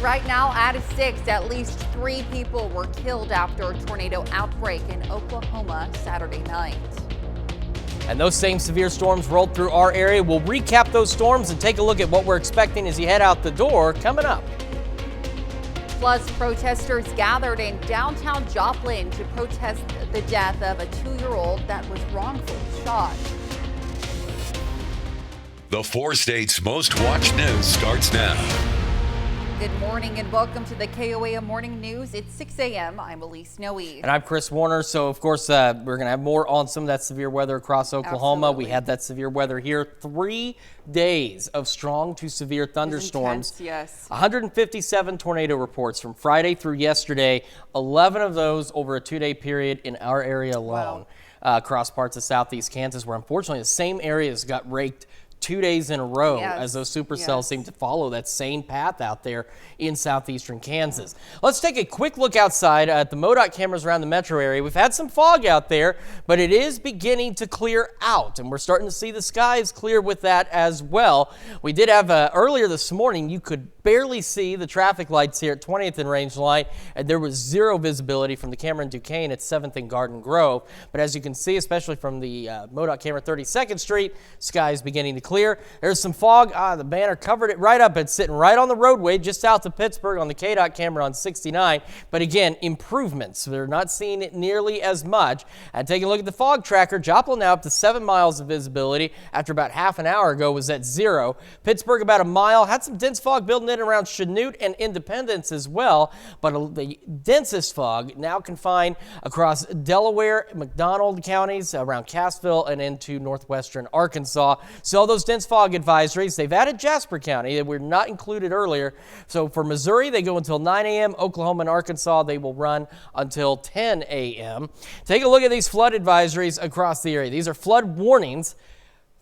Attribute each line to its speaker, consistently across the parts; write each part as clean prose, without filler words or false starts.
Speaker 1: Right now at 6, at least 3 people were killed after a tornado outbreak in Oklahoma Saturday night.
Speaker 2: And those same severe storms rolled through our area. We'll recap those storms and take a look at what we're expecting as you head out the door coming up.
Speaker 1: Plus, protesters gathered in downtown Joplin to protest the death of a 2-year-old that was wrongfully shot.
Speaker 3: The 4 states' most watched news starts now.
Speaker 1: Good morning and welcome to the KOAM Morning News. It's 6 a.m. I'm Elise Noe.
Speaker 2: And I'm Chris Warner. So, of course, we're going to have more on some of that severe weather across Oklahoma.
Speaker 1: Absolutely.
Speaker 2: We had that severe weather here. 3 days of strong to severe thunderstorms.
Speaker 1: Intense, yes.
Speaker 2: 157 tornado reports from Friday through yesterday. 11 of those over a 2-day period in our area alone.
Speaker 1: Wow.
Speaker 2: Across parts of southeast Kansas, where unfortunately the same areas got raked 2 days in a row, as those supercells seem to follow that same path out there in southeastern Kansas. Let's take a quick look outside at the MoDOT cameras around the metro area. We've had some fog out there, but it is beginning to clear out, and we're starting to see the skies clear with that as well. We did have earlier this morning, you could barely see the traffic lights here at 20th and Range Line, and there was zero visibility from the camera in Duquesne at 7th and Garden Grove. But as you can see, especially from the MoDOT camera 32nd Street, skies beginning to clear. There's some fog. The banner covered it right up. It's sitting right on the roadway just south of Pittsburgh on the KDOT camera on 69. But again, improvements. They're not seeing it nearly as much. And taking a look at the fog tracker, Joplin now up to 7 miles of visibility after about half an hour ago was at 0. Pittsburgh about a mile. Had some dense fog building in around Chanute and Independence as well. But the densest fog now confined across Delaware, McDonald counties, around Cassville and into northwestern Arkansas. So all those dense fog advisories, they've added Jasper County that were not included earlier. So for Missouri, they go until 9 a.m. Oklahoma and Arkansas, they will run until 10 a.m. Take a look at these flood advisories across the area. These are flood warnings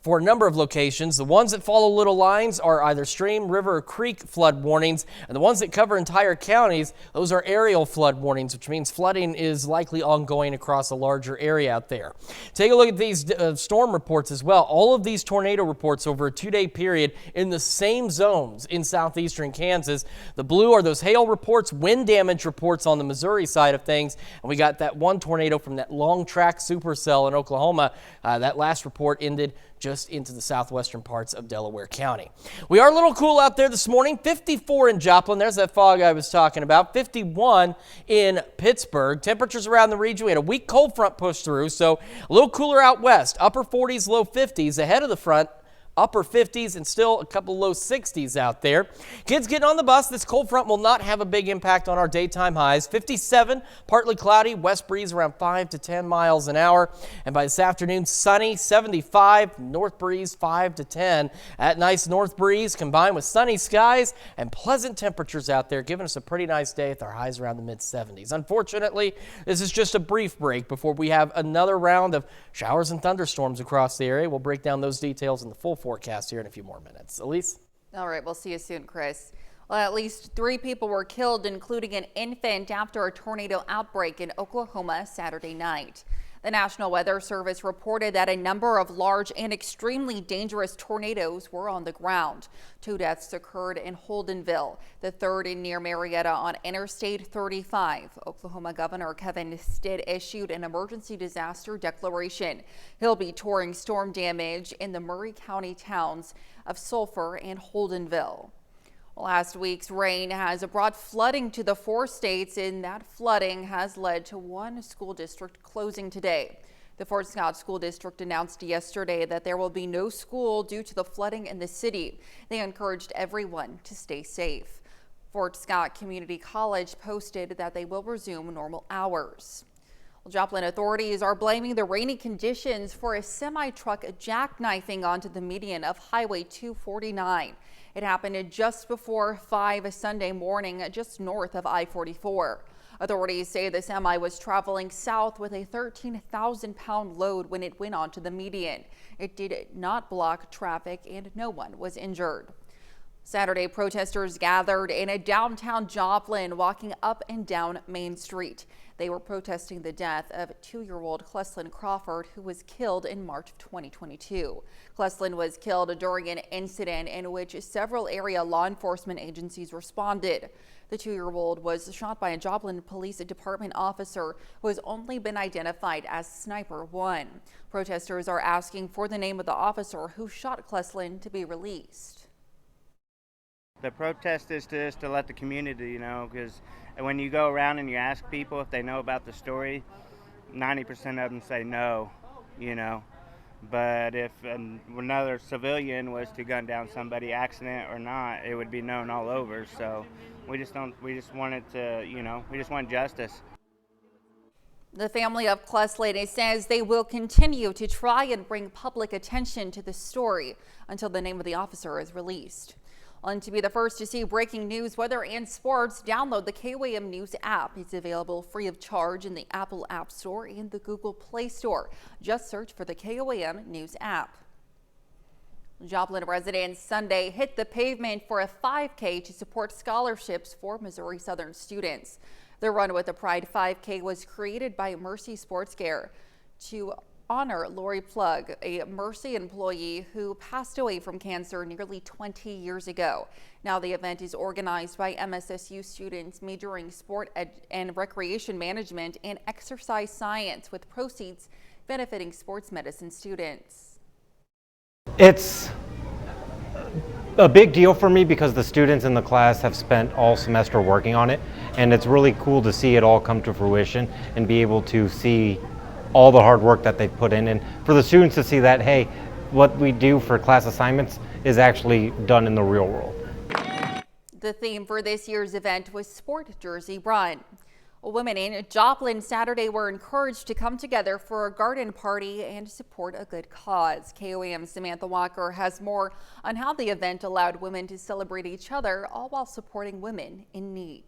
Speaker 2: for a number of locations. The ones that follow little lines are either stream, river, or creek flood warnings, and the ones that cover entire counties, those are aerial flood warnings, which means flooding is likely ongoing across a larger area out there. Take a look at these storm reports as well. All of these tornado reports over a 2-day period in the same zones in southeastern Kansas. The blue are those hail reports, wind damage reports on the Missouri side of things, and we got that one tornado from that long track supercell in Oklahoma. That last report ended just into the southwestern parts of Delaware County. We are a little cool out there this morning. 54 in Joplin. There's that fog I was talking about. 51 in Pittsburgh. Temperatures around the region. We had a weak cold front push through, so a little cooler out west. Upper 40s, low 50s. Ahead of the front, upper 50s and still a couple low 60s out there. Kids getting on the bus. This cold front will not have a big impact on our daytime highs. 57, partly cloudy, west breeze around 5 to 10 miles an hour. And by this afternoon, sunny, 75, north breeze 5 to 10. That nice north breeze combined with sunny skies and pleasant temperatures out there, giving us a pretty nice day with our highs around the mid 70s. Unfortunately, this is just a brief break before we have another round of showers and thunderstorms across the area. We'll break down those details in the full forecast here in a few more minutes. Elise?
Speaker 1: All right, we'll see you soon, Chris. Well, at least 3 people were killed, including an infant, after a tornado outbreak in Oklahoma Saturday night. The National Weather Service reported that a number of large and extremely dangerous tornadoes were on the ground. 2 deaths occurred in Holdenville, the third in near Marietta on Interstate 35. Oklahoma Governor Kevin Stitt issued an emergency disaster declaration. He'll be touring storm damage in the Murray County towns of Sulphur and Holdenville. Last week's rain has brought flooding to the 4 states, and that flooding has led to 1 school district closing today. The Fort Scott School District announced yesterday that there will be no school due to the flooding in the city. They encouraged everyone to stay safe. Fort Scott Community College posted that they will resume normal hours. Well, Joplin authorities are blaming the rainy conditions for a semi-truck jackknifing onto the median of Highway 249. It happened just before 5 Sunday morning, just north of I-44. Authorities say the semi was traveling south with a 13,000-pound load when it went onto the median. It did not block traffic and no one was injured. Saturday, protesters gathered in a downtown Joplin, walking up and down Main Street. They were protesting the death of 2-year-old Cleslin Crawford, who was killed in March of 2022. Cleslin was killed during an incident in which several area law enforcement agencies responded. The 2-year-old was shot by a Joplin Police Department officer who has only been identified as Sniper 1. Protesters are asking for the name of the officer who shot Cleslin to be released.
Speaker 4: The protest is just to let the community know, because when you go around and you ask people if they know about the story, 90% of them say no, But if another civilian was to gun down somebody, accident or not, it would be known all over. So we just want justice.
Speaker 1: The family of Cleslin says they will continue to try and bring public attention to the story until the name of the officer is released. And to be the first to see breaking news, weather, and sports, download the KOAM News app. It's available free of charge in the Apple App Store and the Google Play Store. Just search for the KOAM News app. Joplin residents Sunday hit the pavement for a 5K to support scholarships for Missouri Southern students. The Run with the Pride 5K was created by Mercy Sports Care to honor Lori Plug, a Mercy employee who passed away from cancer nearly 20 years ago. Now the event is organized by MSSU students majoring sport and recreation management and exercise science, with proceeds benefiting sports medicine students.
Speaker 5: It's a big deal for me because the students in the class have spent all semester working on it, and it's really cool to see it all come to fruition and be able to see all the hard work that they've put in, and for the students to see that, hey, what we do for class assignments is actually done in the real world.
Speaker 1: The theme for this year's event was Sport Jersey Run. Women in Joplin Saturday were encouraged to come together for a garden party and support a good cause. KOAM's Samantha Walker has more on how the event allowed women to celebrate each other, all while supporting women in need.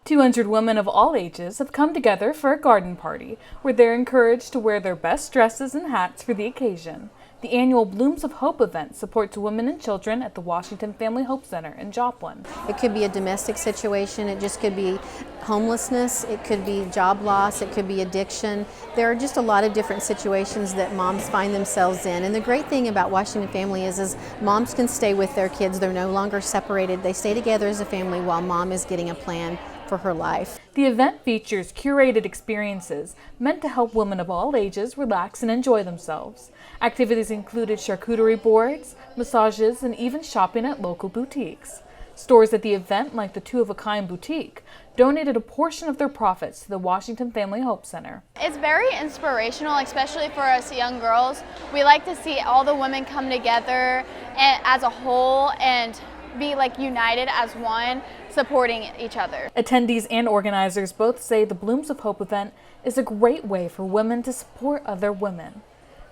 Speaker 6: 200 women of all ages have come together for a garden party where they're encouraged to wear their best dresses and hats for the occasion. The annual Blooms of Hope event supports women and children at the Washington Family Hope Center in Joplin.
Speaker 7: It could be a domestic situation, it just could be homelessness, it could be job loss, it could be addiction. There are just a lot of different situations that moms find themselves in. And the great thing about Washington Family is moms can stay with their kids. They're no longer separated. They stay together as a family while mom is getting a plan for her life.
Speaker 6: The event features curated experiences meant to help women of all ages relax and enjoy themselves. Activities included charcuterie boards, massages, and even shopping at local boutiques. Stores at the event, like the Two of a Kind boutique, donated a portion of their profits to the Washington Family Hope Center.
Speaker 8: It's very inspirational, especially for us young girls. We like to see all the women come together as a whole and be united as one, supporting each other.
Speaker 6: Attendees and organizers both say the Blooms of Hope event is a great way for women to support other women.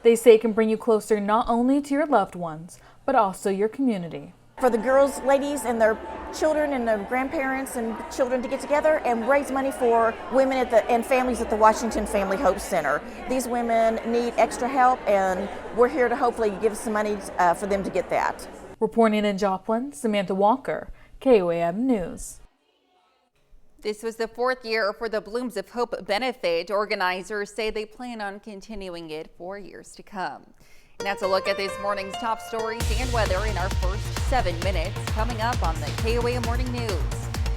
Speaker 6: They say it can bring you closer not only to your loved ones, but also your community.
Speaker 9: For the girls, ladies, and their children and their grandparents and children to get together and raise money for women and families at the Washington Family Hope Center. These women need extra help, and we're here to hopefully give some money for them to get that.
Speaker 6: Reporting in Joplin, Samantha Walker, KOAM News.
Speaker 1: This was the 4th year for the Blooms of Hope benefit. Organizers say they plan on continuing it for years to come. And that's a look at this morning's top stories and weather in our first 7 minutes. Coming up on the KOAM Morning News.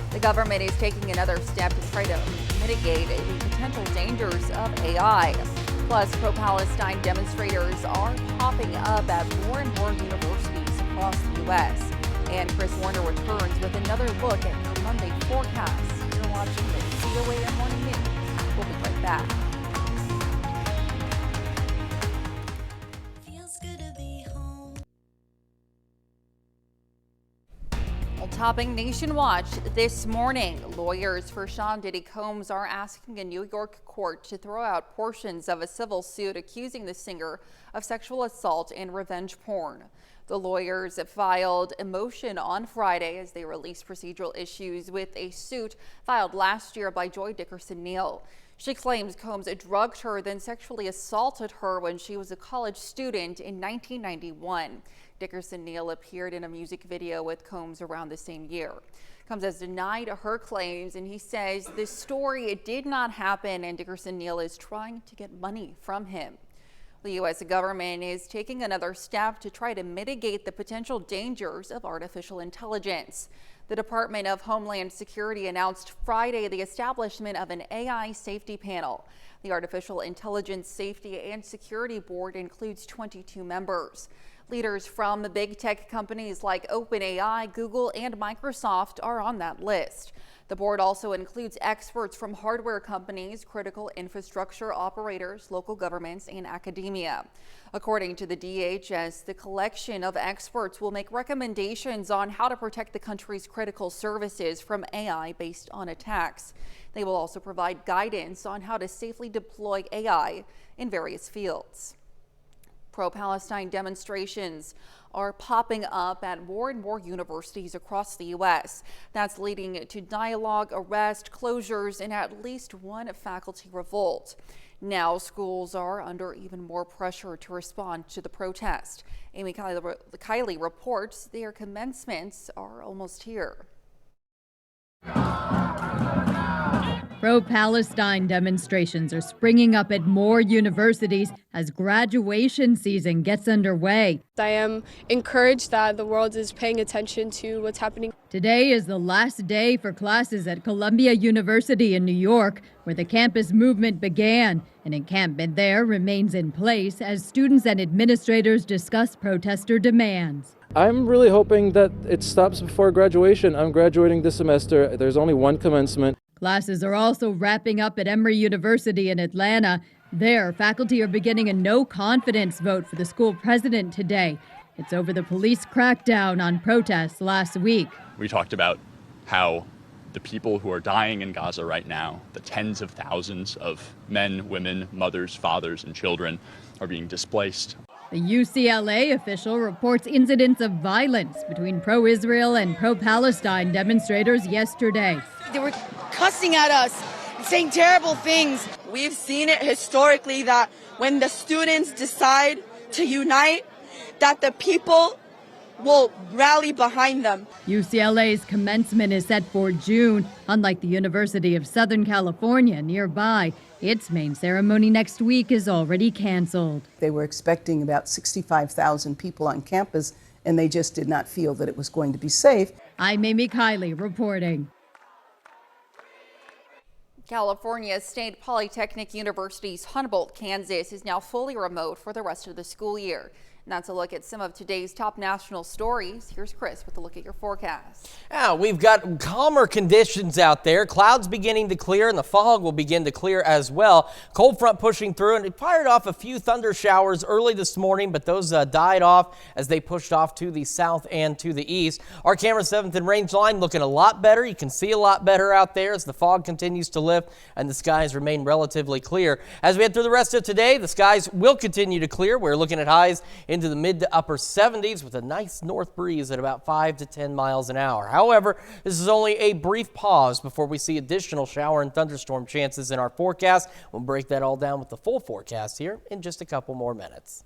Speaker 1: The government is taking another step to try to mitigate the potential dangers of AI. Plus, pro-Palestine demonstrators are popping up at more and more universities across the U.S. And Chris Warner returns with another look at the Monday forecast. You're watching the KOAM Morning News. We'll be right back.
Speaker 10: Feels good to be home.
Speaker 1: Well, topping Nation Watch this morning, lawyers for Sean Diddy Combs are asking a New York court to throw out portions of a civil suit accusing the singer of sexual assault and revenge porn. The lawyers filed a motion on Friday as they released procedural issues with a suit filed last year by Joy Dickerson Neal. She claims Combs drugged her, then sexually assaulted her when she was a college student in 1991. Dickerson Neal appeared in a music video with Combs around the same year. Combs has denied her claims, and he says this story did not happen, and Dickerson Neal is trying to get money from him. The U.S. government is taking another step to try to mitigate the potential dangers of artificial intelligence. The Department of Homeland Security announced Friday the establishment of an AI safety panel. The Artificial Intelligence Safety and Security Board includes 22 members. Leaders from big tech companies like OpenAI, Google, and Microsoft are on that list. The board also includes experts from hardware companies, critical infrastructure operators, local governments, and academia. According to the DHS, the collection of experts will make recommendations on how to protect the country's critical services from AI based on attacks. They will also provide guidance on how to safely deploy AI in various fields. Pro-Palestine demonstrations are popping up at more and more universities across the U.S. That's leading to dialogue, arrest, closures, and at least one faculty revolt. Now schools are under even more pressure to respond to the protest. Amy Kiley reports their commencements are almost here.
Speaker 11: Pro-Palestine demonstrations are springing up at more universities as graduation season gets underway.
Speaker 12: I am encouraged that the world is paying attention to what's happening.
Speaker 11: Today is the last day for classes at Columbia University in New York, where the campus movement began. An encampment there remains in place as students and administrators discuss protester demands.
Speaker 13: I'm really hoping that it stops before graduation. I'm graduating this semester. There's only one commencement.
Speaker 11: Classes are also wrapping up at Emory University in Atlanta. There, faculty are beginning a no-confidence vote for the school president today. It's over the police crackdown on protests last week.
Speaker 14: We talked about how the people who are dying in Gaza right now, the tens of thousands of men, women, mothers, fathers, and children are being displaced.
Speaker 11: The UCLA official reports incidents of violence between pro-Israel and pro-Palestine demonstrators yesterday.
Speaker 15: They were cussing at us, saying terrible things. We've seen it historically that when the students decide to unite, that the people will rally behind them.
Speaker 11: UCLA's commencement is set for June. Unlike the University of Southern California nearby, its main ceremony next week is already canceled.
Speaker 16: They were expecting about 65,000 people on campus, and they just did not feel that it was going to be safe.
Speaker 11: I'm Amy Kiley reporting.
Speaker 1: California State Polytechnic University's Humboldt, Kansas is now fully remote for the rest of the school year. And that's a look at some of today's top national stories. Here's Chris with a look at your forecast.
Speaker 2: Yeah, we've got calmer conditions out there. Clouds beginning to clear and the fog will begin to clear as well. Cold front pushing through, and it fired off a few thunder showers early this morning, but those died off as they pushed off to the south and to the east. Our camera 7th and range line looking a lot better. You can see a lot better out there as the fog continues to lift and the skies remain relatively clear. As we head through the rest of today, the skies will continue to clear. We're looking at highs into the mid to upper 70s with a nice north breeze at about 5 to 10 miles an hour. However, this is only a brief pause before we see additional shower and thunderstorm chances in our forecast. We'll break that all down with the full forecast here in just a couple more minutes.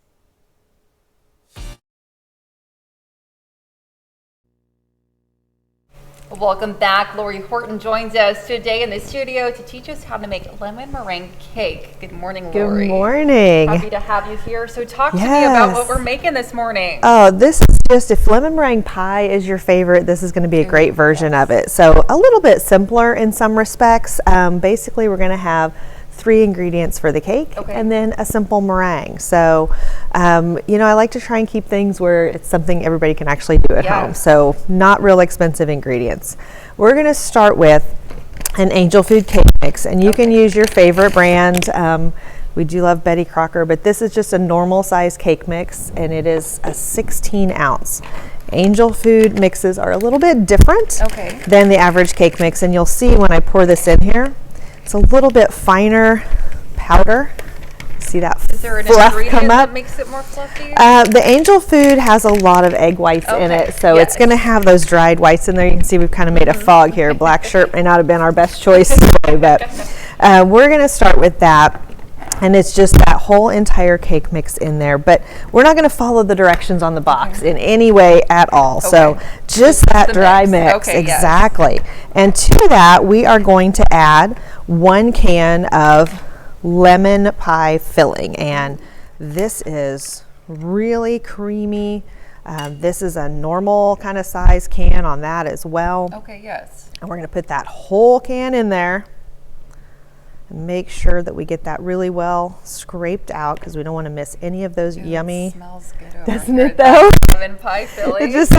Speaker 1: Welcome back. Lori Horton joins us today in the studio to teach us how to make lemon meringue cake. Good morning, Lori.
Speaker 17: Good morning.
Speaker 1: Happy to have you here. So talk to me about what we're making this morning.
Speaker 17: Oh, this is just, if lemon meringue pie is your favorite, this is going to be a great version of it. So a little bit simpler in some respects. Basically, we're going to have 3 ingredients for the cake and then a simple meringue. So, you know, I like to try and keep things where it's something everybody can actually do at home. So not real expensive ingredients. We're going to start with an Angel Food cake mix, and you can use your favorite brand. We do love Betty Crocker, but this is just a normal size cake mix, and it is a 16 ounce. Angel Food mixes are a little bit different than the average cake mix, and you'll see when I pour this in here, it's a little bit finer powder. See that fluff come up?
Speaker 1: Is there an ingredient that makes it more fluffy?
Speaker 17: The Angel Food has a lot of egg whites in it, so it's going to have those dried whites in there. You can see we've kind of made a fog here. Black shirt may not have been our best choice today, but we're going to start with that. And it's just that whole entire cake mix in there, but we're not going to follow the directions on the box in any way at all. So just that dry mix.
Speaker 1: Okay,
Speaker 17: exactly. And to that, we are going to add 1 can of lemon pie filling, and this is really creamy. This is a normal kind of size can on that as well.
Speaker 1: Okay, yes.
Speaker 17: And we're going to put that whole can in there and make sure that we get that really well scraped out, because we don't want to miss any of those yummy.
Speaker 1: It smells good over
Speaker 17: Doesn't
Speaker 1: here.
Speaker 17: it though?
Speaker 1: Lemon pie filling.
Speaker 17: It just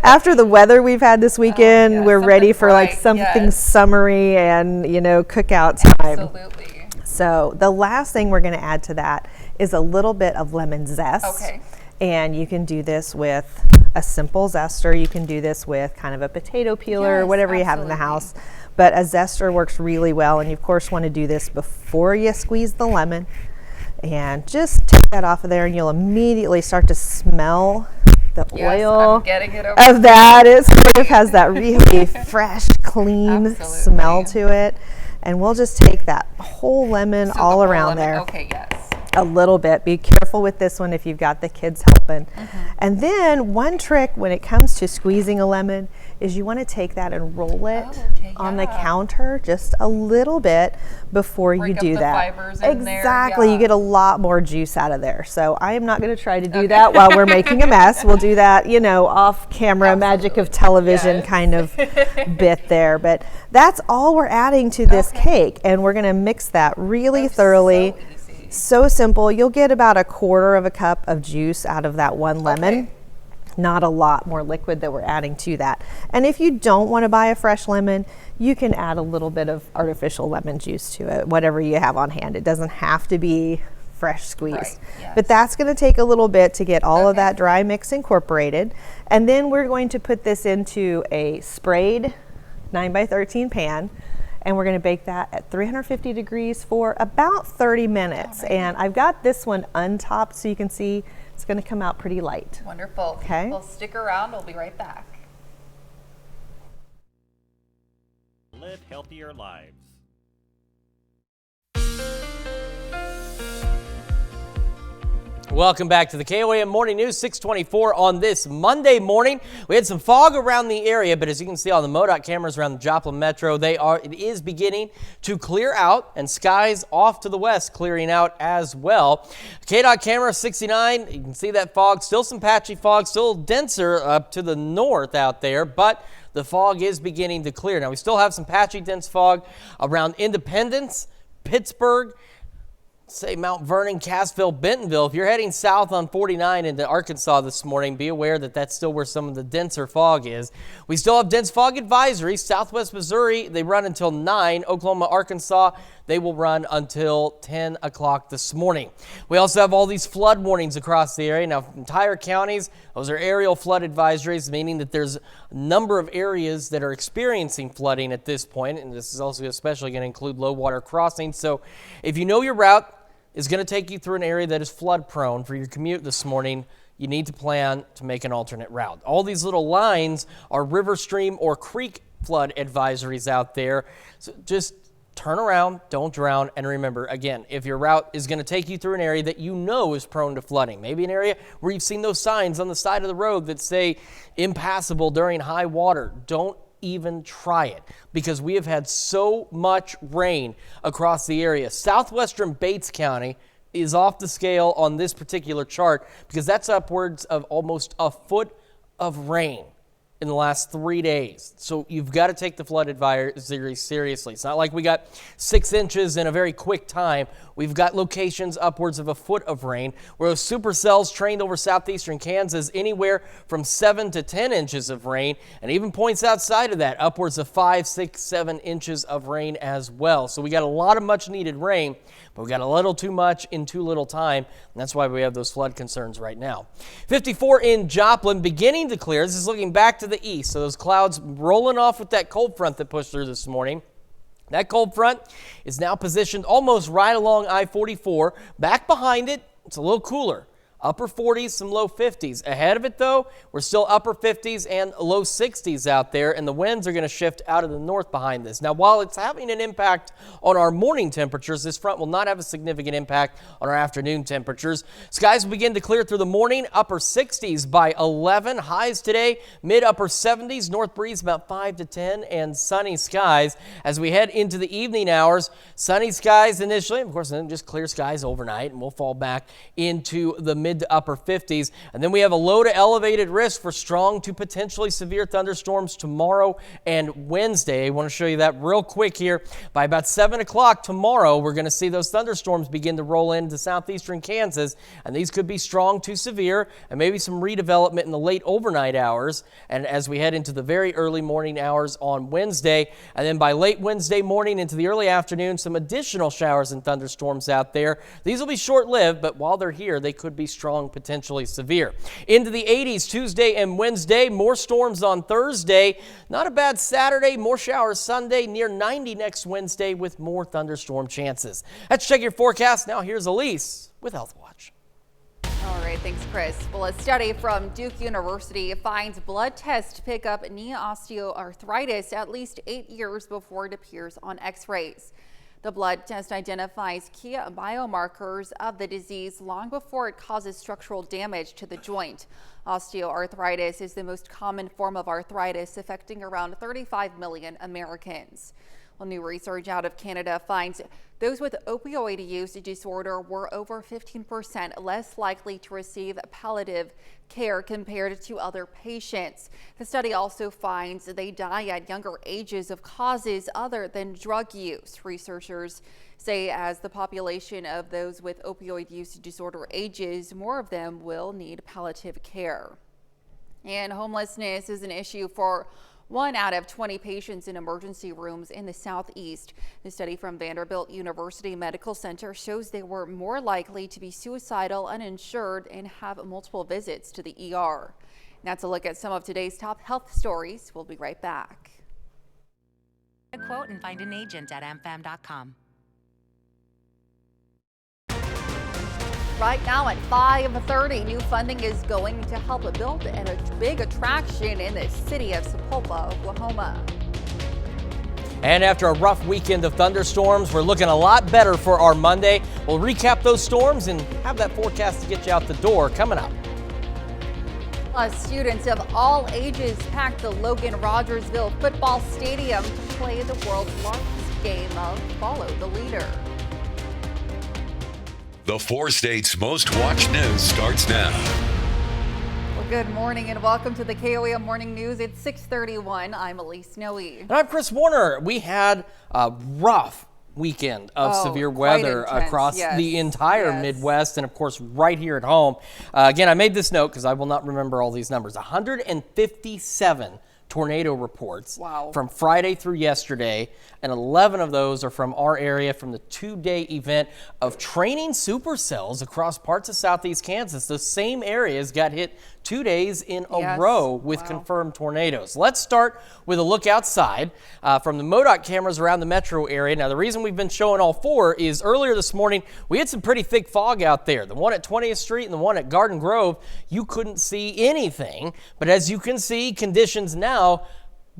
Speaker 17: after the weather we've had this weekend, we're ready for like something summery and, you know, cookout time.
Speaker 1: Absolutely.
Speaker 17: So the last thing we're going to add to that is a little bit of lemon zest.
Speaker 1: Okay.
Speaker 17: And you can do this with a simple zester. You can do this with kind of a potato peeler,
Speaker 1: Yes,
Speaker 17: whatever you have in the house. But a zester works really well, and you of course want to do this before you squeeze the lemon. And just take that off of there, and you'll immediately start to smell the oil
Speaker 1: I'm getting it over
Speaker 17: of that. It sort of has that really fresh, clean smell to it. And we'll just take that whole lemon all around there.
Speaker 1: Okay, yes.
Speaker 17: A little bit. Be careful with this one if you've got the kids helping. And then one trick when it comes to squeezing a lemon is you want to take that and roll it on the counter just a little bit before you do that. Exactly. You get a lot more juice out of there. So I am not going to try to do that while we're making a mess. We'll do that, you know, off camera, magic of television kind of bit there. But that's all we're adding to this cake, and we're going to mix that really thoroughly. So simple. You'll get about 1/4 cup of juice out of that one lemon. Not a lot more liquid that we're adding to that. And if you don't want to buy a fresh lemon, you can add a little bit of artificial lemon juice to it, whatever you have on hand. It doesn't have to be fresh squeezed. But that's going to take a little bit to get all of that dry mix incorporated. And then we're going to put this into a sprayed 9x13 pan. And we're going to bake that at 350 degrees for about 30 minutes. And I've got this one untopped so you can see it's going to come out pretty light.
Speaker 1: Wonderful.
Speaker 17: Okay.
Speaker 1: Well, stick around. We'll be right back.
Speaker 18: Live healthier lives.
Speaker 2: Welcome back to the KOAM Morning News, 624 on this Monday morning. We had some fog around the area, but as you can see on the MoDOT cameras around the Joplin Metro, it is beginning to clear out, and skies off to the west clearing out as well. KDOT camera 69, you can see that fog, still some patchy fog, still denser up to the north out there, but the fog is beginning to clear. Now, we still have some patchy, dense fog around Independence, Pittsburgh, say Mount Vernon, Cassville, Bentonville. If you're heading south on 49 into Arkansas this morning, be aware that that's still where some of the denser fog is. We still have dense fog advisories. Southwest Missouri, they run until 9. Oklahoma, Arkansas, they will run until 10 o'clock this morning. We also have all these flood warnings across the area. Now, entire counties, those are aerial flood advisories, meaning that there's a number of areas that are experiencing flooding at this point, and this is also especially going to include low water crossings. So if you know your route is going to take you through an area that is flood prone for your commute this morning, you need to plan to make an alternate route. All these little lines are river, stream, or creek flood advisories out there. So just turn around, don't drown, and remember, again, if your route is going to take you through an area that you know is prone to flooding, maybe an area where you've seen those signs on the side of the road that say impassable during high water, don't even try it, because we have had so much rain across the area. Southwestern Bates County is off the scale on this particular chart because that's upwards of almost a foot of rain in the last 3 days. So you've got to take the flood advisory seriously. It's not like we got 6 inches in a very quick time. We've got locations upwards of a foot of rain, where those supercells trained over southeastern Kansas anywhere from 7 to 10 inches of rain, and even points outside of that, upwards of 5, 6, 7 inches of rain as well. So we got a lot of much needed rain, but we got a little too much in too little time, and that's why we have those flood concerns right now. 54 in Joplin, beginning to clear. This is looking back to the east, so those clouds rolling off with that cold front that pushed through this morning. That cold front is now positioned almost right along I-44. Back behind it, it's a little cooler. upper 40s, some low 50s. Ahead of it, though, we're still upper 50s and low 60s out there, and the winds are going to shift out of the north behind this. Now, while it's having an impact on our morning temperatures, this front will not have a significant impact on our afternoon temperatures. Skies will begin to clear through the morning, upper 60s by 11. Highs today, mid-upper 70s, north breeze about 5 to 10, and sunny skies. As we head into the evening hours, sunny skies initially, of course, then just clear skies overnight, and we'll fall back into the mid to upper 50s. And then we have a low to elevated risk for strong to potentially severe thunderstorms tomorrow and Wednesday. I want to show you that real quick here. By about 7 o'clock tomorrow, we're going to see those thunderstorms begin to roll into southeastern Kansas, and these could be strong to severe and maybe some redevelopment in the late overnight hours. And as we head into the very early morning hours on Wednesday, and then by late Wednesday morning into the early afternoon, some additional showers and thunderstorms out there. These will be short-lived, but while they're here, they could be strong, potentially severe. Into the 80s Tuesday and Wednesday, more storms on Thursday. Not a bad Saturday, more showers Sunday, near 90 next Wednesday with more thunderstorm chances. Let's check your forecast. Now here's Elise with Health Watch.
Speaker 1: All right, thanks, Chris. Well, a study from Duke University finds blood tests pick up knee osteoarthritis at least 8 years before it appears on x-rays. The blood test identifies key biomarkers of the disease long before it causes structural damage to the joint. Osteoarthritis is the most common form of arthritis, affecting around 35 million Americans. Well, new research out of Canada finds those with opioid use disorder were over 15% less likely to receive palliative care compared to other patients. The study also finds they die at younger ages of causes other than drug use. Researchers say as the population of those with opioid use disorder ages, more of them will need palliative care. And homelessness is an issue for 1 out of 20 patients in emergency rooms in the Southeast. The study from Vanderbilt University Medical Center shows they were more likely to be suicidal, uninsured, and have multiple visits to the ER. That's a look at some of today's top health stories. We'll be right back.
Speaker 19: A quote and find an agent at amfam.com.
Speaker 1: Right now at 5:30, new funding is going to help build a big attraction in the city of Sapulpa, Oklahoma.
Speaker 2: And after a rough weekend of thunderstorms, we're looking a lot better for our Monday. We'll recap those storms and have that forecast to get you out the door coming up.
Speaker 1: Plus, students of all ages packed the Logan Rogersville football stadium to play the world's largest game of Follow the Leader.
Speaker 3: The 4 states' most watched news starts now.
Speaker 1: Well, good morning and welcome to the KOAM Morning News. It's 6:31. I'm Elise Noe.
Speaker 2: And I'm Chris Warner. We had a rough weekend of severe weather across the entire Midwest and, of course, right here at home. Again, I made this note because I will not remember all these numbers. 157 tornado reports from Friday through yesterday, and 11 of those are from our area from the 2-day event of training supercells across parts of southeast Kansas. Those same areas got hit 2 days in a row with confirmed tornadoes. Let's start with a look outside from the MoDOT cameras around the metro area. Now, the reason we've been showing all 4 is earlier this morning, we had some pretty thick fog out there. The one at 20th Street and the one at Garden Grove, you couldn't see anything. But as you can see, conditions now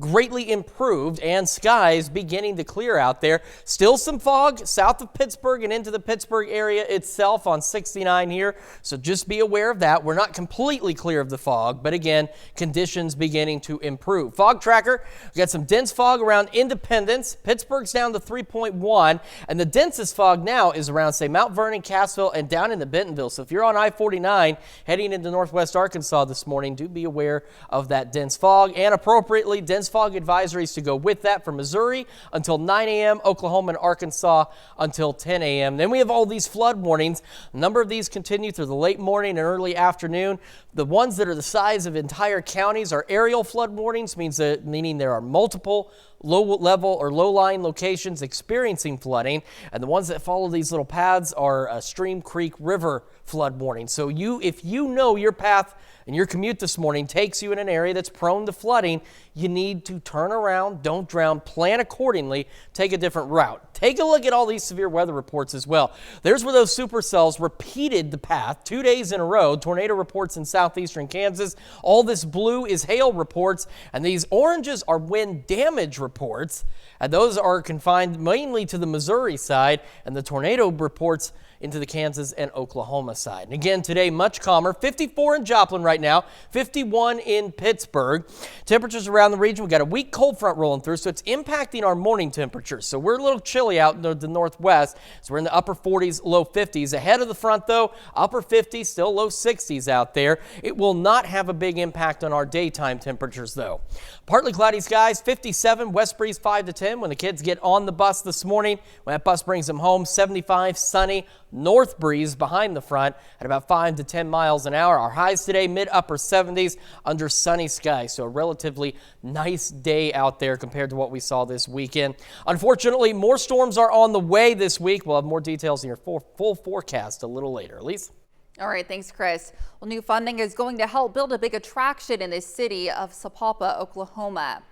Speaker 2: greatly improved and skies beginning to clear out there. Still some fog south of Pittsburgh and into the Pittsburgh area itself on 69 here, so just be aware of that. We're not completely clear of the fog, but again, conditions beginning to improve. Fog tracker, we got some dense fog around Independence. Pittsburgh's down to 3.1, and the densest fog now is around, say, Mount Vernon, Cassville, and down into Bentonville. So if you're on I-49 heading into northwest Arkansas this morning, do be aware of that dense fog, and appropriately dense fog advisories to go with that for Missouri until 9 a.m., Oklahoma and Arkansas until 10 a.m. Then we have all these flood warnings. A number of these continue through the late morning and early afternoon. The ones that are the size of entire counties are aerial flood warnings, meaning there are multiple low-level or low-lying locations experiencing flooding, and the ones that follow these little paths are stream, creek, river flood warnings. So if you know your path and your commute this morning takes you in an area that's prone to flooding, you need to turn around, don't drown, plan accordingly, take a different route. take a look at all these severe weather reports as well. There's where those supercells repeated the path 2 days in a row. Tornado reports in southeastern Kansas. All this blue is hail reports, and these oranges are wind damage reports. And those are confined mainly to the Missouri side, and the tornado reports into the Kansas and Oklahoma side. And again, today, much calmer. 54 in Joplin right now, 51 in Pittsburgh. Temperatures around the region, we've got a weak cold front rolling through, so it's impacting our morning temperatures. So we're a little chilly out in the northwest, so we're in the upper 40s, low 50s. Ahead of the front, though, upper 50s, still low 60s out there. It will not have a big impact on our daytime temperatures, though. Partly cloudy skies, 57, west breeze 5 to 10 when the kids get on the bus this morning. When that bus brings them home, 75, sunny, north breeze behind the front at about 5 to 10 miles an hour. Our highs today, mid-upper 70s under sunny skies. So a relatively nice day out there compared to what we saw this weekend. Unfortunately, more storms are on the way this week. We'll have more details in your full forecast a little later. Elise?
Speaker 1: All right, thanks, Chris. Well, new funding is going to help build a big attraction in the city of Sapulpa, Oklahoma.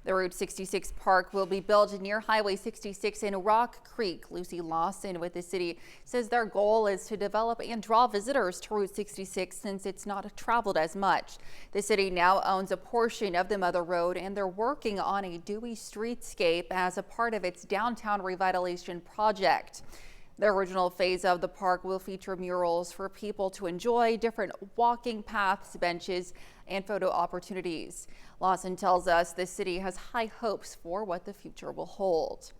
Speaker 1: The Route 66 park will be built near Highway 66 in Rock Creek. Lucy Lawson with the city says their goal is to develop and draw visitors to Route 66 since it's not traveled as much. The city now owns a portion of the Mother Road, and they're working on a dewy streetscape as a part of its downtown revitalization project. The original phase of the park will feature murals for people to enjoy, different walking paths, benches, and photo opportunities. Lawson tells us the city has high hopes for what the future will hold.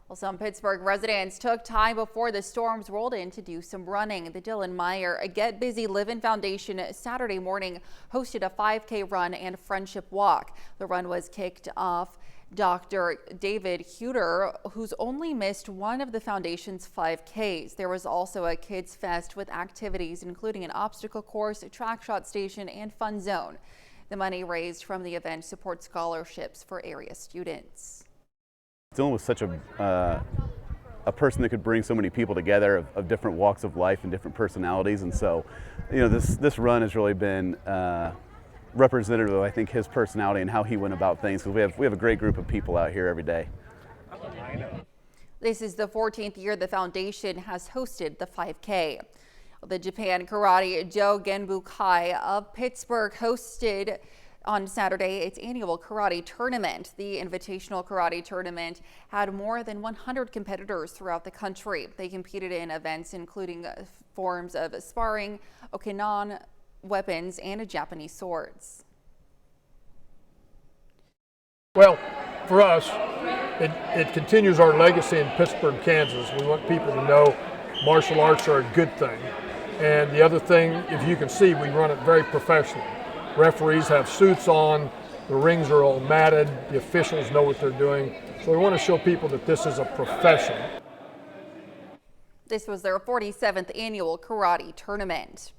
Speaker 1: Well, some Pittsburgh residents took time before the storms rolled in to do some running. The Dylan Meyer Get Busy Livin' Foundation Saturday morning hosted a 5K run and friendship walk. The run was kicked off Dr. David Huter, who's only missed one of the foundation's 5Ks. There was also a kids fest with activities including an obstacle course, a track shot station, and fun zone. The money raised from the event supports scholarships for area students.
Speaker 20: Dylan was such a person that could bring so many people together of different walks of life and different personalities, and so, you know, this run has really been representative of, I think, his personality and how he went about things, because we have a great group of people out here every day.
Speaker 1: This is the 14th year the foundation has hosted the 5K. The Japan Karate Jo Genbukai of Pittsburgh hosted on Saturday its annual karate tournament. The Invitational Karate Tournament had more than 100 competitors throughout the country. They competed in events including forms of sparring, Okinawan weapons, and Japanese swords.
Speaker 21: Well, for us, it continues our legacy in Pittsburgh, Kansas. We want people to know martial arts are a good thing. And the other thing, if you can see, we run it very professionally. Referees have suits on, the rings are all matted, the officials know what they're doing. So we want to show people that this is a profession.
Speaker 1: This was their 47th annual karate tournament.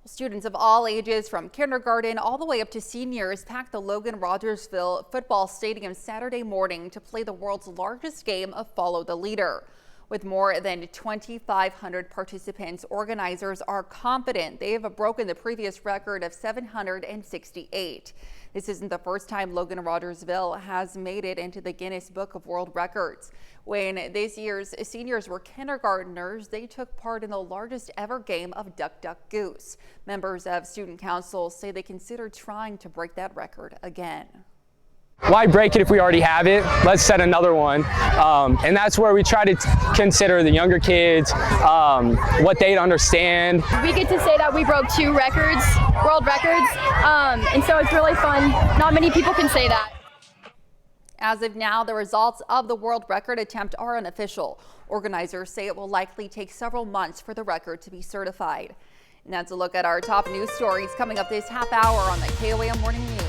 Speaker 1: Students of all ages from kindergarten all the way up to seniors packed the Logan Rogersville football stadium Saturday morning to play the world's largest game of Follow the Leader. With more than 2,500 participants, organizers are confident they have broken the previous record of 768. This isn't the first time Logan Rogersville has made it into the Guinness Book of World Records. When this year's seniors were kindergartners, they took part in the largest ever game of Duck, Duck, Goose. Members of student council say they consider trying to break that record again.
Speaker 22: Why break it if we already have it? Let's set another one. And that's where we try to consider the younger kids, what they'd understand.
Speaker 23: We get to say that we broke 2 records, world records, and so it's really fun. Not many people can say that.
Speaker 1: As of now, the results of the world record attempt are unofficial. Organizers say it will likely take several months for the record to be certified. And that's a look at our top news stories coming up this half hour on the KOAM Morning News.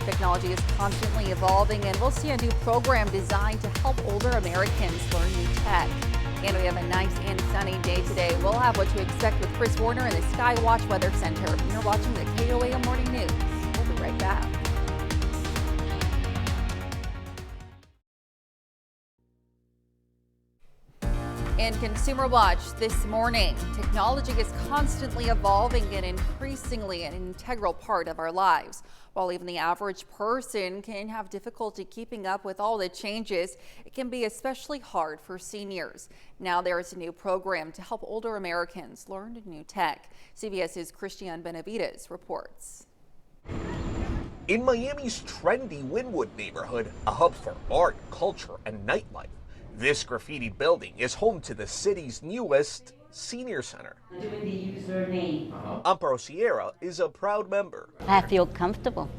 Speaker 1: Technology is constantly evolving, and we'll see a new program designed to help older Americans learn new tech. And we have a nice and sunny day today. We'll have what to expect with Chris Warner in the Skywatch Weather Center. You're watching the KOAM Morning News. We'll be right back. In Consumer Watch this morning, technology is constantly evolving and increasingly an integral part of our lives. While even the average person can have difficulty keeping up with all the changes, it can be especially hard for seniors. Now there is a new program to help older Americans learn new tech. CBS's Christian Benavides reports.
Speaker 4: In Miami's trendy Wynwood neighborhood, a hub for art, culture, and nightlife, this graffiti building is home to the city's newest senior center. Amparo Sierra is a proud member.
Speaker 5: I feel comfortable,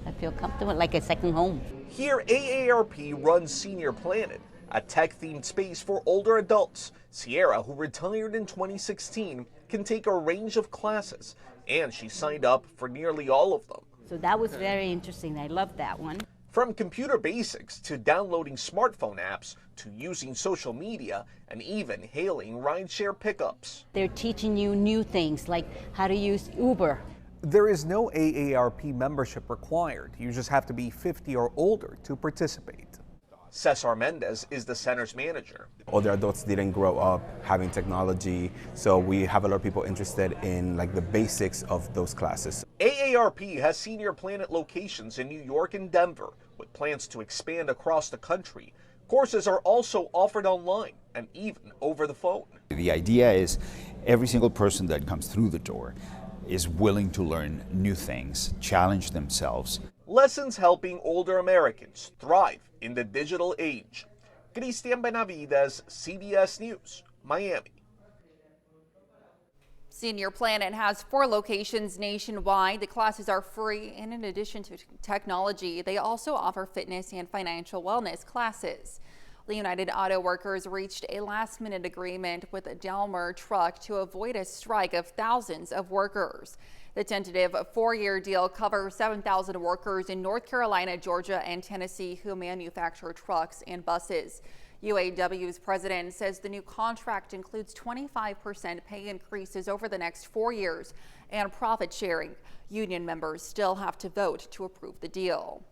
Speaker 5: like a second home.
Speaker 4: Here, AARP runs Senior Planet, a tech-themed space for older adults. Sierra, who retired in 2016, can take a range of classes, and she signed up for nearly all of them.
Speaker 5: So that was very interesting. I love that one.
Speaker 4: From computer basics to downloading smartphone apps to using social media and even hailing rideshare pickups.
Speaker 5: They're teaching you new things like how to use Uber.
Speaker 7: There is no AARP membership required. You just have to be 50 or older to participate.
Speaker 4: Cesar Mendez is the center's manager.
Speaker 24: Older adults didn't grow up having technology, so we have a lot of people interested in like the basics of those classes.
Speaker 4: AARP has Senior Planet locations in New York and Denver, with plans to expand across the country. Courses are also offered online and even over the phone.
Speaker 25: The idea is every single person that comes through the door is willing to learn new things, challenge themselves.
Speaker 4: Lessons helping older Americans thrive in the digital age. Christian Benavides, CBS News, Miami.
Speaker 1: Senior Planet has 4 locations nationwide. The classes are free, and in addition to technology, they also offer fitness and financial wellness classes. The United Auto Workers reached a last-minute agreement with a Daimler Truck to avoid a strike of thousands of workers. The tentative 4-year deal covers 7,000 workers in North Carolina, Georgia, and Tennessee who manufacture trucks and buses. UAW's president says the new contract includes 25% pay increases over the next 4 years and profit sharing. Union members still have to vote to approve the deal.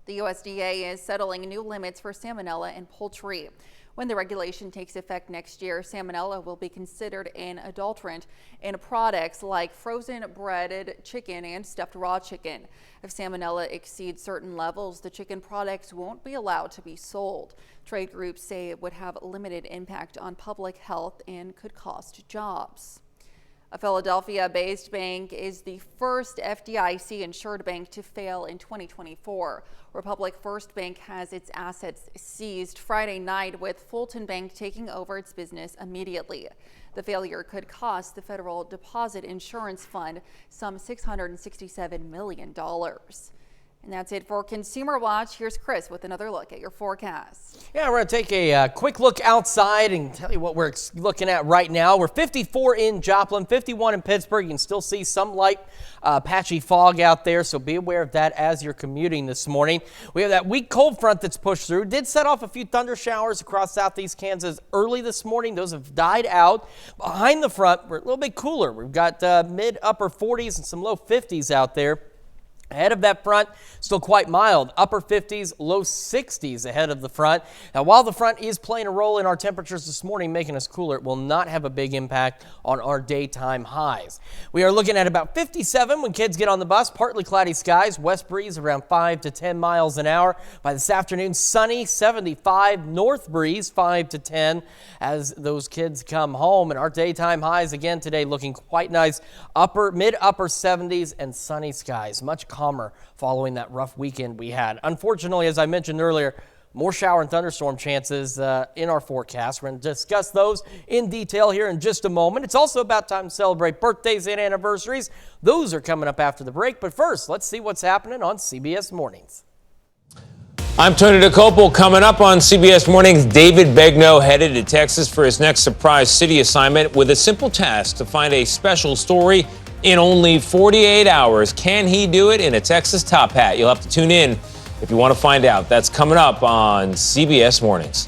Speaker 1: The USDA is settling new limits for salmonella in poultry. When the regulation takes effect next year, salmonella will be considered an adulterant in products like frozen breaded chicken and stuffed raw chicken. If salmonella exceeds certain levels, the chicken products won't be allowed to be sold. Trade groups say it would have limited impact on public health and could cost jobs. A Philadelphia-based bank is the first FDIC-insured bank to fail in 2024. Republic First Bank has its assets seized Friday night, with Fulton Bank taking over its business immediately. The failure could cost the Federal Deposit Insurance Fund some $667 million. And that's it for Consumer Watch. Here's Chris with another look at your forecast.
Speaker 2: Yeah, we're going to take a quick look outside and tell you what we're looking at right now. We're 54 in Joplin, 51 in Pittsburgh. You can still see some light patchy fog out there, so be aware of that as you're commuting this morning. We have that weak cold front that's pushed through. Did set off a few thunder showers across southeast Kansas early this morning. Those have died out. Behind the front, we're a little bit cooler. We've got mid-upper 40s and some low 50s out there. Ahead of that front, still quite mild, upper 50s, low 60s ahead of the front. Now, while the front is playing a role in our temperatures this morning, making us cooler, it will not have a big impact on our daytime highs. We are looking at about 57 when kids get on the bus, partly cloudy skies, west breeze around 5 to 10 miles an hour. By this afternoon, sunny, 75, north breeze 5 to 10 as those kids come home. And our daytime highs again today looking quite nice, mid-upper 70s and sunny skies, much calmer following that rough weekend we had. Unfortunately, as I mentioned earlier, more shower and thunderstorm chances in our forecast. We're going to discuss those in detail here in just a moment. It's also about time to celebrate birthdays and anniversaries. Those are coming up after the break. But first, let's see what's happening on CBS Mornings.
Speaker 26: I'm Tony DeCopel. Coming up on CBS Mornings, David Begnaud headed to Texas for his next surprise city assignment with a simple task to find a special story in only 48 hours. Can he do it in a Texas top hat? You'll have to tune in if you want to find out. That's coming up on CBS Mornings.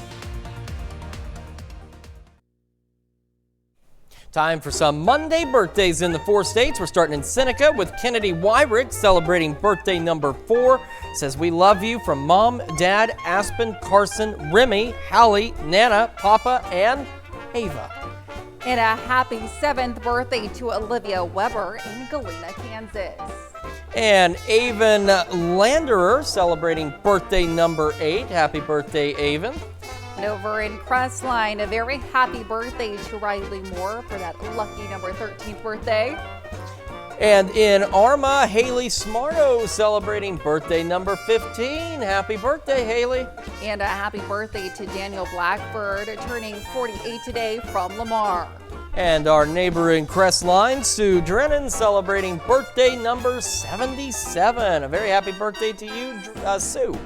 Speaker 2: Time for some Monday birthdays in the 4 states. We're starting in Seneca with Kennedy Wyrick celebrating birthday number 4. Says, "We love you" from Mom, Dad, Aspen, Carson, Remy, Hallie, Nana, Papa, and Ava.
Speaker 1: And a happy 7th birthday to Olivia Weber in Galena, Kansas.
Speaker 2: And Avon Landerer celebrating birthday number 8. Happy birthday, Avon.
Speaker 1: And over in Crestline, a very happy birthday to Riley Moore for that lucky number 13th birthday.
Speaker 2: And in Arma, Haley Smarto celebrating birthday number 15. Happy birthday, Haley.
Speaker 1: And a happy birthday to Daniel Blackbird, turning 48 today from Lamar.
Speaker 2: And our neighbor in Crestline, Sue Drennan, celebrating birthday number 77. A very happy birthday to you, Sue.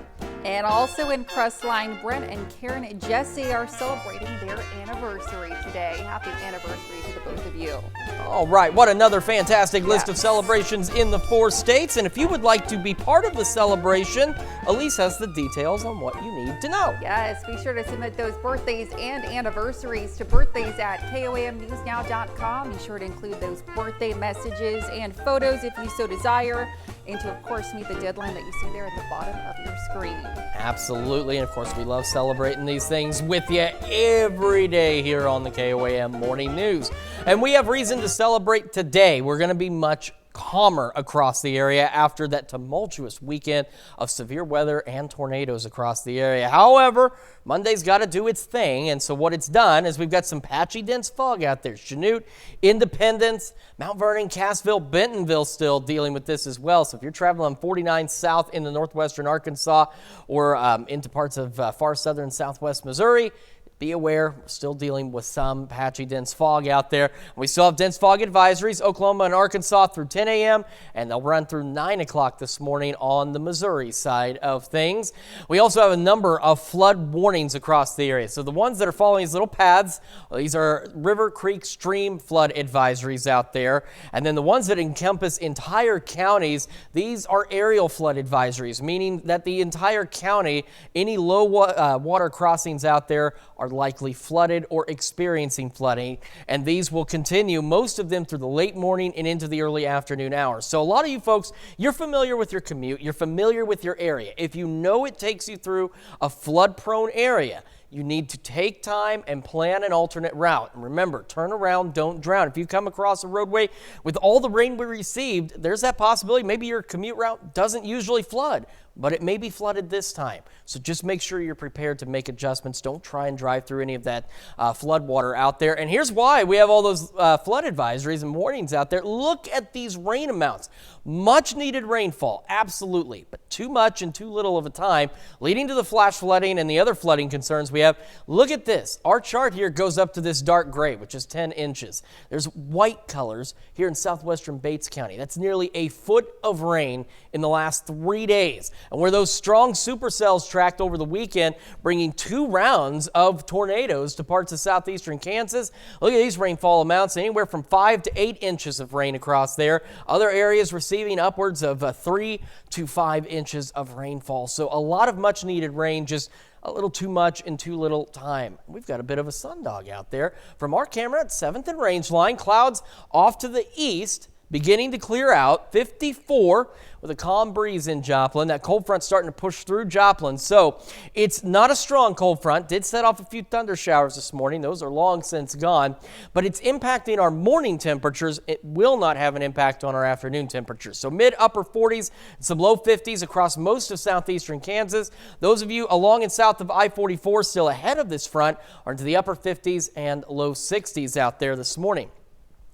Speaker 1: And also in Crestline, Brent and Karen Jesse are celebrating their anniversary today. Happy anniversary to the both of you.
Speaker 2: All right, what another fantastic list of celebrations in the 4 states. And if you would like to be part of the celebration, Elise has the details on what you need to know.
Speaker 1: Yes, be sure to submit those birthdays and anniversaries to birthdays@KOAMnewsnow.com. Be sure to include those birthday messages and photos if you so desire, and to, of course, meet the deadline that you see there at the bottom of your screen.
Speaker 2: Absolutely, and of course we love celebrating these things with you every day here on the KOAM Morning News. And we have reason to celebrate today. We're going to be much calmer across the area after that tumultuous weekend of severe weather and tornadoes across the area. However, Monday's got to do its thing, and so what it's done is we've got some patchy, dense fog out there. Chanute, Independence, Mount Vernon, Cassville, Bentonville still dealing with this as well. So if you're traveling on 49 south into northwestern Arkansas or into parts of far southern southwest Missouri, be aware, we're still dealing with some patchy, dense fog out there. We still have dense fog advisories, Oklahoma and Arkansas through 10 a.m., and they'll run through 9 o'clock this morning on the Missouri side of things. We also have a number of flood warnings across the area. So the ones that are following these little paths, these are river, creek, stream flood advisories out there. And then the ones that encompass entire counties, these are aerial flood advisories, meaning that the entire county, any low water crossings out there are likely flooded or experiencing flooding, and these will continue, most of them through the late morning and into the early afternoon hours. So a lot of you folks, you're familiar with your commute, you're familiar with your area. If you know it takes you through a flood-prone area, you need to take time and plan an alternate route. And remember, turn around, don't drown. If you come across a roadway with all the rain we received, there's that possibility maybe your commute route doesn't usually flood, but it may be flooded this time. So just make sure you're prepared to make adjustments. Don't try and drive through any of that flood water out there. And here's why we have all those flood advisories and warnings out there. Look at these rain amounts. Much needed rainfall, absolutely, but too much and too little of a time, leading to the flash flooding and the other flooding concerns we have. Look at this. Our chart here goes up to this dark gray, which is 10 inches. There's white colors here in southwestern Bates County. That's nearly a foot of rain in the last 3 days. And where those strong supercells tracked over the weekend, bringing 2 rounds of tornadoes to parts of southeastern Kansas. Look at these rainfall amounts, anywhere from 5 to 8 inches of rain across there. Other areas receiving upwards of 3 to 5 inches of rainfall. So a lot of much needed rain, just a little too much in too little time. We've got a bit of a sundog out there. From our camera at 7th and Rangeline, clouds off to the east, beginning to clear out, 54 with a calm breeze in Joplin. That cold front starting to push through Joplin. So it's not a strong cold front. Did set off a few thunder showers this morning. Those are long since gone, but it's impacting our morning temperatures. It will not have an impact on our afternoon temperatures. So mid upper 40s and some low 50s across most of southeastern Kansas. Those of you along and south of I-44 still ahead of this front are into the upper 50s and low 60s out there this morning.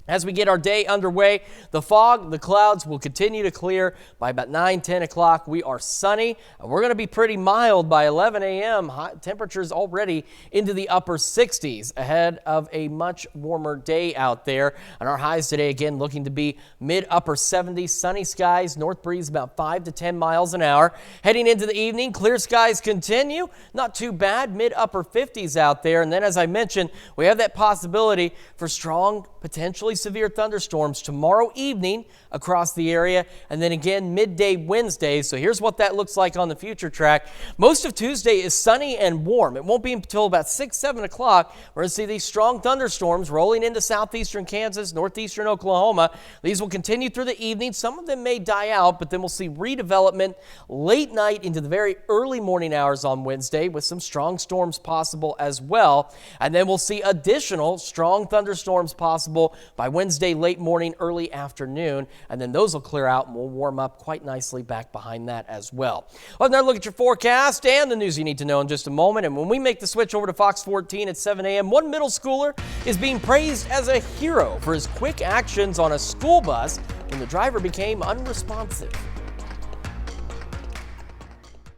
Speaker 2: As we get our day underway, the fog, the clouds will continue to clear. By about 9, 10 o'clock, we are sunny. And we're going to be pretty mild by 11 a.m. Hot temperatures already into the upper 60s ahead of a much warmer day out there. And our highs today, again, looking to be mid-upper 70s, sunny skies, north breeze about 5 to 10 miles an hour. Heading into the evening, clear skies continue. Not too bad, mid-upper 50s out there. And then, as I mentioned, we have that possibility for strong, potentially potentially severe thunderstorms tomorrow evening across the area, and then again midday Wednesday. So here's what that looks like on the future track. Most of Tuesday is sunny and warm. It won't be until about 6, 7 o'clock. We're going to see these strong thunderstorms rolling into southeastern Kansas, northeastern Oklahoma. These will continue through the evening. Some of them may die out, but then we'll see redevelopment late night into the very early morning hours on Wednesday with some strong storms possible as well. And then we'll see additional strong thunderstorms possible by Wednesday late morning, early afternoon. And then those will clear out and we'll warm up quite nicely back behind that as well. Well, now look at your forecast and the news you need to know in just a moment. And when we make the switch over to Fox 14 at 7 a.m., one middle schooler is being praised as a hero for his quick actions on a school bus when the driver became unresponsive.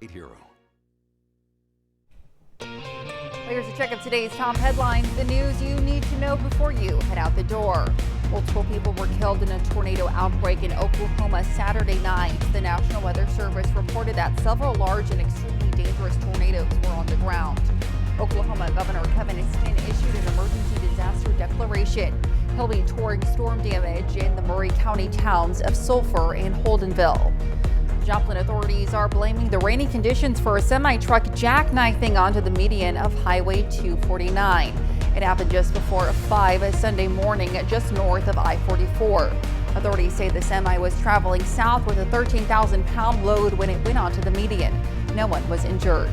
Speaker 3: Hero.
Speaker 1: Here's a check of today's top headlines, the news you need to know before you head out the door. Multiple people were killed in a tornado outbreak in Oklahoma Saturday night. The National Weather Service reported that several large and extremely dangerous tornadoes were on the ground. Oklahoma Governor Kevin Stitt issued an emergency disaster declaration. He'll be touring storm damage in the Murray County towns of Sulphur and Holdenville. Joplin authorities are blaming the rainy conditions for a semi-truck jackknifing onto the median of Highway 249. It happened just before 5 Sunday morning, just north of I-44. Authorities say the semi was traveling south with a 13,000-pound load when it went onto the median. No one was injured.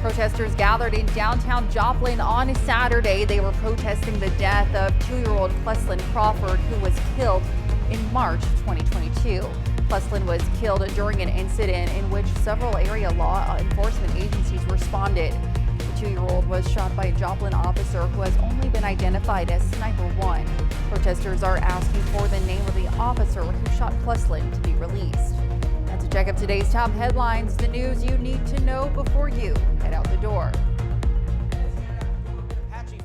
Speaker 1: Protesters gathered in downtown Joplin on Saturday. They were protesting the death of 2-year-old Pleslin Crawford, who was killed in March 2022. Pleslin was killed during an incident in which several area law enforcement agencies responded. The 2-year-old was shot by a Joplin officer who has only been identified as Sniper 1. Protesters are asking for the name of the officer who shot Pleslin to be released. And to check up today's top headlines, the news you need to know before you head out the door.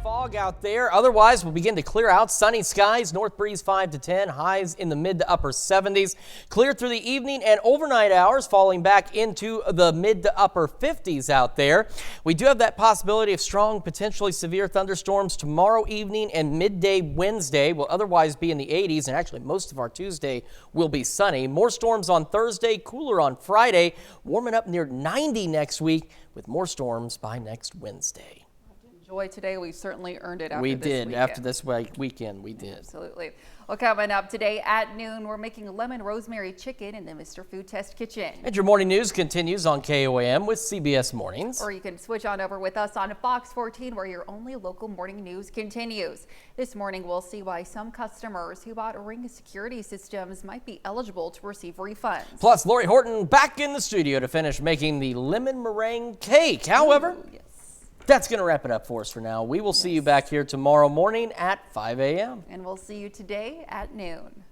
Speaker 2: Fog out there. Otherwise, we'll begin to clear out. Sunny skies, north breeze 5 to 10, highs in the mid to upper 70s. Clear through the evening and overnight hours, falling back into the mid to upper 50s out there. We do have that possibility of strong, potentially severe thunderstorms tomorrow evening and midday Wednesday. Will otherwise be in the 80s, and actually most of our Tuesday will be sunny. More storms on Thursday, cooler on Friday, warming up near 90 next week with more storms by next Wednesday.
Speaker 1: Enjoy today. We certainly earned it after
Speaker 2: we
Speaker 1: this
Speaker 2: did.
Speaker 1: weekend.
Speaker 2: After this weekend, we did.
Speaker 1: Absolutely. Well, coming up today at noon, we're making lemon rosemary chicken in the Mr. Food Test Kitchen.
Speaker 2: And your morning news continues on KOAM with CBS Mornings.
Speaker 1: Or you can switch on over with us on Fox 14, where your only local morning news continues. This morning, we'll see why some customers who bought Ring security systems might be eligible to receive refunds.
Speaker 2: Plus, Lori Horton back in the studio to finish making the lemon meringue cake. However, that's going to wrap it up for us for now. We will see you back here tomorrow morning at 5 a.m.
Speaker 1: And we'll see you today at noon.